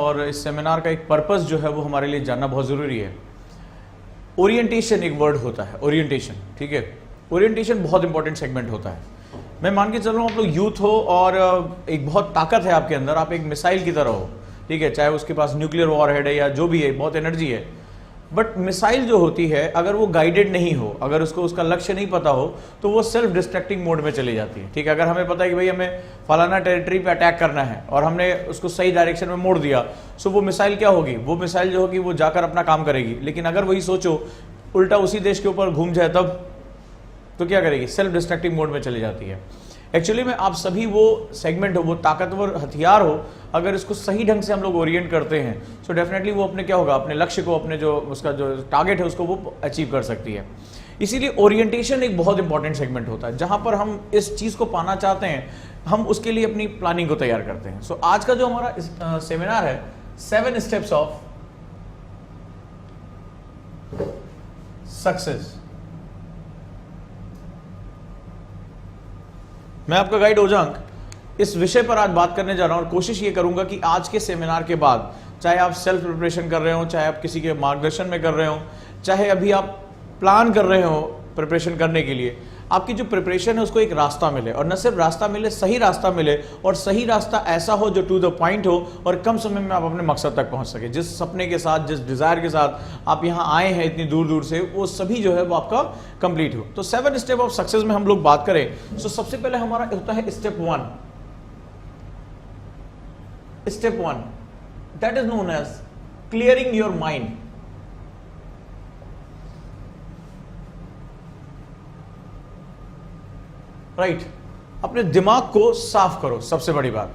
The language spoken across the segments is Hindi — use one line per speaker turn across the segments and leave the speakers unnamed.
और इस सेमिनार का एक पर्पस जो है वो हमारे लिए जानना बहुत ज़रूरी है। ओरिएंटेशन एक वर्ड होता है, ओरिएंटेशन, ठीक है। ओरिएंटेशन बहुत इंपॉर्टेंट सेगमेंट होता है। मैं मान के चल रहा हूँ आप लोग यूथ हो और एक बहुत ताकत है आपके अंदर, आप एक मिसाइल की तरह हो, ठीक है, चाहे उसके पास न्यूक्लियर वॉरहेड है या जो भी है, बहुत एनर्जी है। बट मिसाइल जो होती है अगर वो गाइडेड नहीं हो, अगर उसको उसका लक्ष्य नहीं पता हो, तो वो सेल्फ डिस्ट्रैक्टिंग मोड में चली जाती है, ठीक है। अगर हमें पता है कि भाई हमें फलाना टेरिटरी पे अटैक करना है और हमने उसको सही डायरेक्शन में मोड़ दिया, सो वो मिसाइल क्या होगी, वो मिसाइल जो होगी वो जाकर अपना काम करेगी। लेकिन अगर वही सोचो उल्टा उसी देश के ऊपर घूम जाए तब, तो क्या करेगी, सेल्फ डिस्ट्रक्टिंग मोड में चली जाती है। एक्चुअली में आप सभी वो सेगमेंट हो, वो ताकतवर हथियार हो, अगर इसको सही ढंग से हम लोग ओरिएंट करते हैं सो डेफिनेटली वो अपने क्या होगा, अपने लक्ष्य को, अपने जो उसका जो टारगेट है उसको वो अचीव कर सकती है। इसीलिए ओरिएंटेशन एक बहुत इंपॉर्टेंट सेगमेंट होता है, जहां पर हम इस चीज को पाना चाहते हैं, हम उसके लिए अपनी प्लानिंग को तैयार करते हैं। सो आज का जो हमारा सेमिनार है 7 स्टेप्स ऑफ सक्सेस। मैं आपका गाइड ओजांक इस विषय पर आज बात करने जा रहा हूं और कोशिश ये करूंगा कि आज के सेमिनार के बाद, चाहे आप सेल्फ प्रिपरेशन कर रहे हो, चाहे आप किसी के मार्गदर्शन में कर रहे हो, चाहे अभी आप प्लान कर रहे हो प्रिपरेशन करने के लिए, आपकी जो प्रिपरेशन है उसको एक रास्ता मिले, और न सिर्फ रास्ता मिले, सही रास्ता मिले, और सही रास्ता ऐसा हो जो टू द पॉइंट हो और कम समय में आप अपने मकसद तक पहुंच सके। जिस सपने के साथ, जिस डिजायर के साथ आप यहाँ आए हैं इतनी दूर दूर से, वो सभी जो है वो आपका कंप्लीट हो। तो 7 स्टेप ऑफ सक्सेस में हम लोग बात करें तो सबसे पहले हमारा होता है step 1। Step 1 that is known as clearing your mind. Right, अपने दिमाग को साफ करो। सबसे बड़ी बात,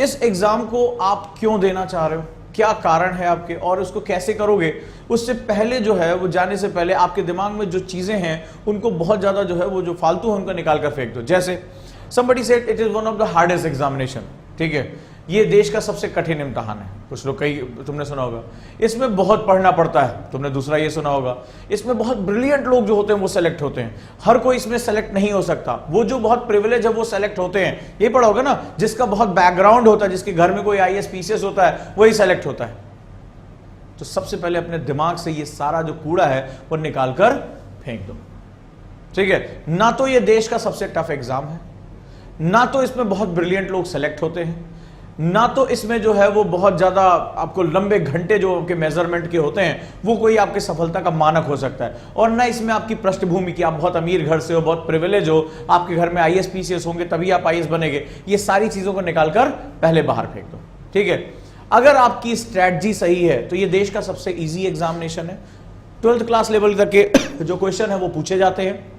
इस एग्जाम को आप क्यों देना चाह रहे हो, क्या कारण है आपके, और उसको कैसे करोगे, उससे पहले जो है वो जाने से पहले आपके दिमाग में जो चीजें हैं उनको बहुत ज्यादा जो है वो जो फालतू है उनको निकाल कर फेंक दो। जैसे somebody said it is one of the hardest examination, ठीक है, ये देश का सबसे कठिन इम्तहान है। कुछ लोग, कई तुमने सुना होगा, इसमें बहुत पढ़ना पड़ता है, तुमने दूसरा ये सुना होगा, इसमें बहुत ब्रिलियंट लोग जो होते हैं वो सेलेक्ट होते हैं, हर कोई इसमें सेलेक्ट नहीं हो सकता, वो जो बहुत प्रिविलेज है वो सेलेक्ट होते हैं। ये पढ़ा होगा ना, जिसका बहुत बैकग्राउंड होता है, जिसके घर में कोई IAS PCS होता है, वही सेलेक्ट होता है। तो सबसे पहले अपने दिमाग से ये सारा जो कूड़ा है वो निकाल कर फेंक दो, ठीक है। ना तो ये देश का सबसे टफ एग्जाम है, ना तो इसमें बहुत ब्रिलियंट लोग सेलेक्ट होते हैं, ना तो इसमें जो है वो बहुत ज्यादा आपको लंबे घंटे जो आपके मेजरमेंट के होते हैं वो कोई आपके सफलता का मानक हो सकता है, और ना इसमें आपकी पृष्ठभूमि की, आप बहुत अमीर घर से हो, बहुत प्रिविलेज हो, आपके घर में IAS PCS होंगे तभी आप IAS बनेंगे, ये सारी चीजों को निकालकर पहले बाहर फेंक दो, ठीक है। अगर आपकी स्ट्रैटेजी सही है तो ये देश का सबसे इजी एग्जामिनेशन है। 12th क्लास लेवल तक के जो क्वेश्चन है वो पूछे जाते हैं,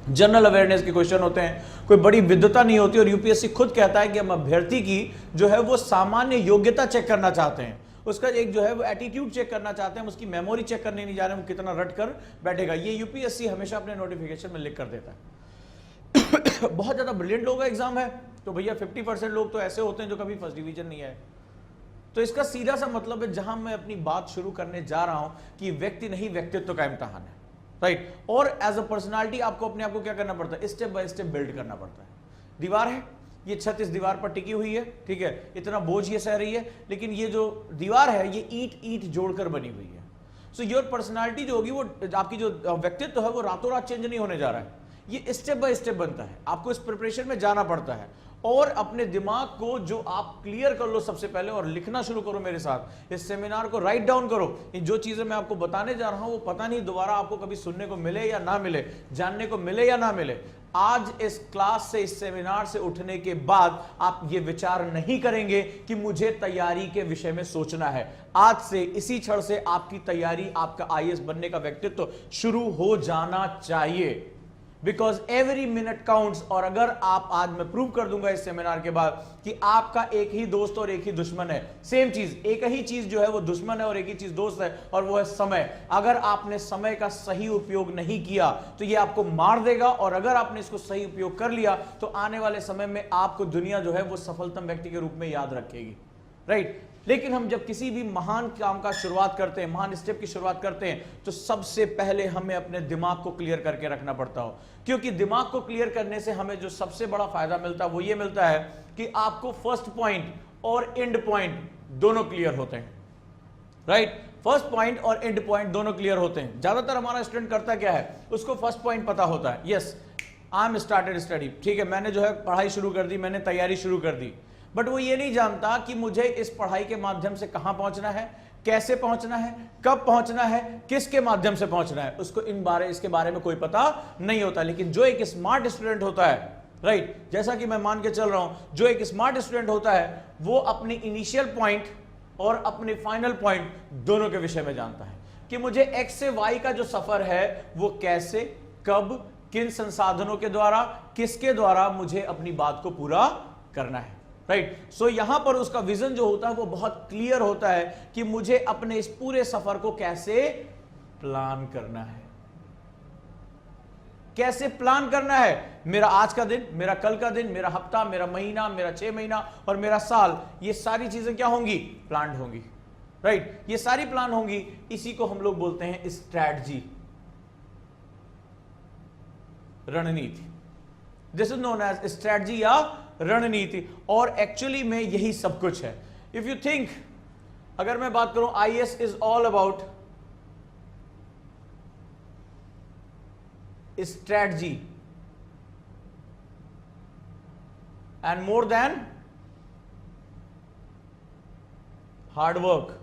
जनरल अवेयरनेस के क्वेश्चन होते हैं, कोई बड़ी विद्वता नहीं होती, और यूपीएससी खुद कहता है कि हम अभ्यर्थी की जो है वो सामान्य योग्यता चेक करना चाहते हैं, उसका एक जो है वो एटीट्यूड चेक करना चाहते हैं, उसकी मेमोरी चेक करने नहीं जा रहे हैं, वो कितना रट कर बैठेगा। ये यूपीएससी हमेशा अपने नोटिफिकेशन में लिख कर देता है। बहुत ज्यादा ब्रिलियंट लोगों का एग्जाम है तो भैया 50% लोग तो ऐसे होते हैं जो कभी फर्स्ट डिवीजन नहीं आए। तो इसका सीधा सा मतलब है, जहां मैं अपनी बात शुरू करने जा रहा हूं, कि व्यक्ति नहीं व्यक्तित्व का इम्तहान है, राइट। और एज अ पर्सनालिटी आपको अपने आप को क्या करना पड़ता है, स्टेप बाय स्टेप बिल्ड करना पड़ता है। दीवार है, ये छत इस दीवार पर टिकी हुई है, ठीक है, इतना बोझ ये सह रही है, लेकिन ये जो दीवार है ये ईंट ईंट जोड़कर बनी हुई है। सो योर पर्सनालिटी जो होगी, वो आपकी जो व्यक्तित्व है वो रातों रात चेंज नहीं होने जा रहा है, ये स्टेप बाय स्टेप बनता है। आपको इस प्रिपरेशन में जाना पड़ता है, और अपने दिमाग को जो आप क्लियर कर लो सबसे पहले, और लिखना शुरू करो मेरे साथ, इस सेमिनार को राइट डाउन करो। जो चीजें मैं आपको बताने जा रहा हूं वो पता नहीं दोबारा आपको कभी सुनने को मिले या ना मिले, जानने को मिले या ना मिले। आज इस क्लास से, इस सेमिनार से उठने के बाद आप ये विचार नहीं करेंगे कि मुझे तैयारी के विषय में सोचना है। आज से, इसी क्षण से आपकी तैयारी, आपका IAS बनने का व्यक्तित्व शुरू हो जाना चाहिए, बिकॉज एवरी मिनट काउंट्स। और अगर आप, आज मैं प्रूव कर दूंगा इस सेमिनार के बाद कि आपका एक ही दोस्त और एक ही दुश्मन है, सेम चीज, एक ही चीज जो है वो दुश्मन है और एक ही चीज दोस्त है, और वो है समय। अगर आपने समय का सही उपयोग नहीं किया तो ये आपको मार देगा, और अगर आपने इसको सही उपयोग कर लिया तो आने वाले समय में आपको दुनिया जो है वो सफलतम व्यक्ति के रूप में याद रखेगी, राइट। लेकिन हम जब किसी भी महान काम का शुरुआत करते हैं, महान स्टेप की शुरुआत करते हैं, तो सबसे पहले हमें अपने दिमाग को क्लियर करके रखना पड़ता हो, क्योंकि दिमाग को क्लियर करने से हमें जो सबसे बड़ा फायदा मिलता है वो ये मिलता है कि आपको फर्स्ट पॉइंट और एंड पॉइंट दोनों क्लियर होते हैं, राइट। फर्स्ट पॉइंट और एंड पॉइंट दोनों क्लियर होते हैं। ज्यादातर हमारा स्टूडेंट करता क्या है, उसको फर्स्ट पॉइंट पता होता है, yes I am started study, ठीक है, मैंने जो है पढ़ाई शुरू कर दी, मैंने तैयारी शुरू कर दी, बट वो ये नहीं जानता कि मुझे इस पढ़ाई के माध्यम से कहां पहुंचना है, कैसे पहुंचना है, कब पहुंचना है, किसके माध्यम से पहुंचना है, उसको इसके बारे में कोई पता नहीं होता। लेकिन जो एक स्मार्ट स्टूडेंट होता है, राइट, जैसा कि मैं मान के चल रहा हूं, जो एक स्मार्ट स्टूडेंट होता है वो अपनी इनिशियल पॉइंट और अपने फाइनल पॉइंट दोनों के विषय में जानता है कि मुझे एक्स से वाई का जो सफर है वो कैसे, कब, किन संसाधनों के द्वारा, किसके द्वारा मुझे अपनी बात को पूरा करना है, राइट। सो यहां पर उसका विजन जो होता है वो बहुत क्लियर होता है कि मुझे अपने इस पूरे सफर को कैसे प्लान करना है, कैसे प्लान करना है। मेरा आज का दिन, मेरा कल का दिन, मेरा हफ्ता, मेरा महीना, मेरा 6 महीना और मेरा साल, ये सारी चीजें क्या होंगी, प्लान होंगी, राइट। ये सारी प्लान होंगी, इसी को हम लोग बोलते हैं स्ट्रैटेजी, रणनीति। This is known as strategy या रणनीति, और एक्चुअली में यही सब कुछ है। इफ यू थिंक, अगर मैं बात करूं, IAS is all about strategy and more than hard work,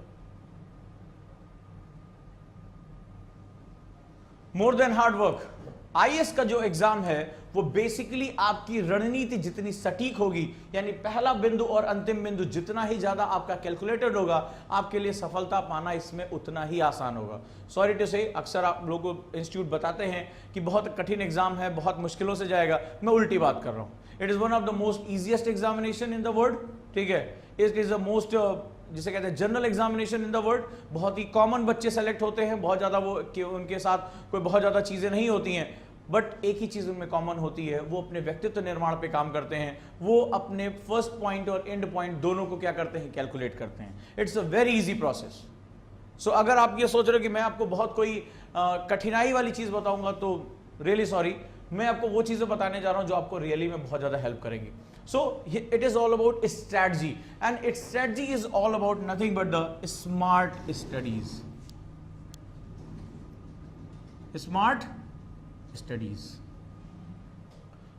more than hard work. IAS का जो एग्जाम है वो बेसिकली आपकी रणनीति जितनी सटीक होगी, यानी पहला बिंदु और अंतिम बिंदु जितना ही ज्यादा आपका कैलकुलेटेड होगा, आपके लिए सफलता पाना इसमें उतना ही आसान होगा। सॉरी टू से, अक्सर आप लोगों को इंस्टीट्यूट बताते हैं कि बहुत कठिन एग्जाम है, बहुत मुश्किलों से जाएगा, मैं उल्टी बात कर रहा हूं। It is one of the most easiest examination in the world, ठीक है, इट इज द मोस्ट, जिसे कहते हैं general examination in the world. बहुत ही कॉमन बच्चे सेलेक्ट होते हैं, बहुत ज्यादा वो उनके साथ कोई बहुत ज्यादा चीजें नहीं होती हैं, बट एक ही चीज उनमें कॉमन होती है, वो अपने व्यक्तित्व निर्माण पे काम करते हैं, वो अपने फर्स्ट पॉइंट और एंड पॉइंट दोनों को क्या करते हैं, कैलकुलेट करते हैं। It's a very easy process. So अगर आप ये सोच रहे हो कि मैं आपको बहुत कोई कठिनाई वाली चीज बताऊंगा, तो रियली सॉरी, मैं आपको वो चीजें बताने जा रहा हूं जो आपको रियली में बहुत ज्यादा हेल्प करेंगी। So it is all about strategy, and it's strategy is all about nothing but the smart studies, smart studies.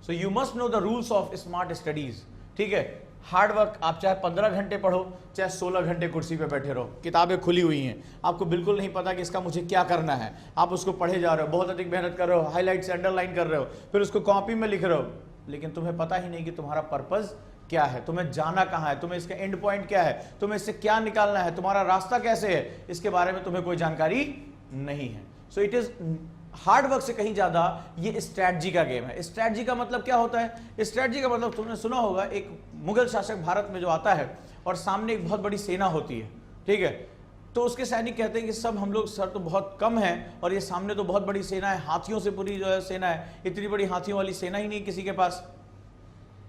So you must know the rules of smart studies, ठीक है। हार्ड वर्क, आप चाहे 15 घंटे पढ़ो, चाहे 16 घंटे कुर्सी पे बैठे रहो, किताबें खुली हुई हैं, आपको बिल्कुल नहीं पता कि इसका मुझे क्या करना है, आप उसको पढ़े जा रहे हो, बहुत अधिक मेहनत कर रहे हो, हाईलाइट से अंडरलाइन कर रहे हो, फिर उसको कॉपी में लिख रहे हो, लेकिन तुम्हें पता ही नहीं कि तुम्हारा पर्पस क्या है, तुम्हें जाना कहाँ है, तुम्हें इसका एंड पॉइंट क्या है, तुम्हें इससे क्या निकालना है, तुम्हारा रास्ता कैसे है, इसके बारे में तुम्हें कोई जानकारी नहीं है। So it is hard work से कहीं ज्यादा ये स्ट्रैटेजी का गेम है। स्ट्रैटेजी का मतलब क्या होता है, स्ट्रैटेजी का मतलब तुमने सुना होगा, एक मुगल शासक भारत में जो आता है और सामने एक बहुत बड़ी सेना होती है, ठीक है, तो उसके सैनिक कहते हैं कि सब हम लोग सर तो बहुत कम है और ये सामने तो बहुत बड़ी सेना है, हाथियों से पूरी जो है सेना है, इतनी बड़ी हाथियों वाली सेना ही नहीं किसी के पास।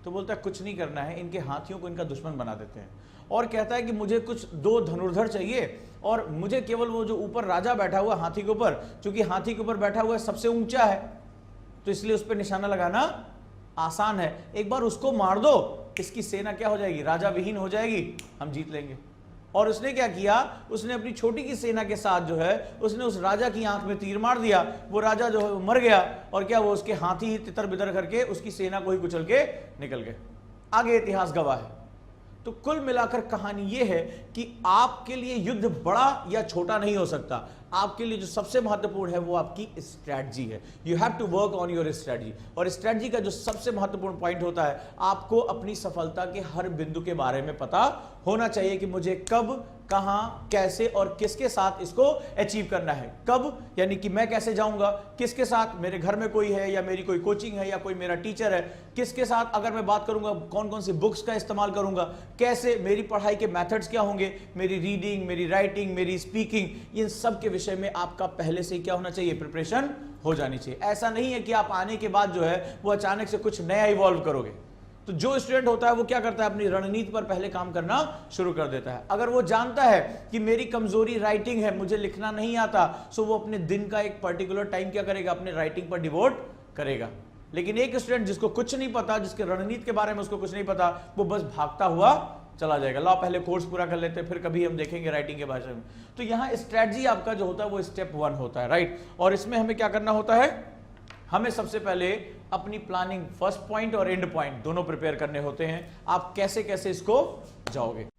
तो बोलता है कुछ नहीं करना है, इनके हाथियों को इनका दुश्मन बना देते हैं, और कहता है कि मुझे कुछ 2 धनुर्धर चाहिए, और मुझे केवल वो जो ऊपर राजा बैठा हुआ हाथी के ऊपर, क्योंकि हाथी के ऊपर बैठा हुआ सबसे ऊंचा है, तो इसलिए उस पर निशाना लगाना आसान है, एक बार उसको मार दो, इसकी सेना क्या हो जाएगी, राजा विहीन हो जाएगी, हम जीत लेंगे। और उसने क्या किया, उसने अपनी छोटी की सेना के साथ जो है उसने उस राजा की आंख में तीर मार दिया, वो राजा जो है वो मर गया, और क्या वो उसके हाथी ही तितर बितर करके उसकी सेना को ही कुचल के निकल गए। आगे इतिहास गवाह है। तो कुल मिलाकर कहानी यह है कि आपके लिए युद्ध बड़ा या छोटा नहीं हो सकता, आपके लिए जो सबसे महत्वपूर्ण है वो आपकी स्ट्रैटेजी है। You have to work on your strategy, और स्ट्रैटेजी का जो सबसे महत्वपूर्ण पॉइंट होता है, आपको अपनी सफलता के हर बिंदु के बारे में पता होना चाहिए कि मुझे कब, कहां, कैसे और किसके साथ इसको अचीव करना है। कब यानी कि मैं कैसे जाऊंगा, किसके साथ, मेरे घर में कोई है या मेरी कोई कोचिंग है या कोई मेरा टीचर है, किसके साथ अगर मैं बात करूंगा कौन कौन सी बुक्स का इस्तेमाल करूंगा, कैसे मेरी पढ़ाई के मेथड्स क्या होंगे, मेरी रीडिंग, मेरी राइटिंग, मेरी स्पीकिंग, इन सब के विषय में आपका पहले से क्या होना चाहिए, प्रिपरेशन हो जानी चाहिए। ऐसा नहीं है कि आप आने के बाद जो है वो अचानक से कुछ नया इवॉल्व करोगे। तो जो स्टूडेंट होता है वो क्या करता है, अपनी रणनीति पर पहले काम करना शुरू कर देता है। अगर वो जानता है कि मेरी कमजोरी राइटिंग है, मुझे लिखना नहीं आता, सो वो अपने दिन का एक पर्टिकुलर टाइम क्या करेगा, अपने राइटिंग पर डिवोट करेगा। लेकिन एक स्टूडेंट जिसको कुछ नहीं पता, जिसके रणनीति के बारे में उसको कुछ नहीं पता, वो बस भागता हुआ चला जाएगा। लॉ पहले कोर्स पूरा कर लेते हैं, फिर कभी हम देखेंगे राइटिंग के भाषा में। तो यहां स्ट्रेटजी आपका जो होता है वो स्टेप 1 होता है, राइट। और इसमें हमें क्या करना होता है, हमें सबसे पहले अपनी प्लानिंग फर्स्ट पॉइंट और एंड पॉइंट दोनों प्रिपेयर करने होते हैं। आप कैसे कैसे इसको जाओगे।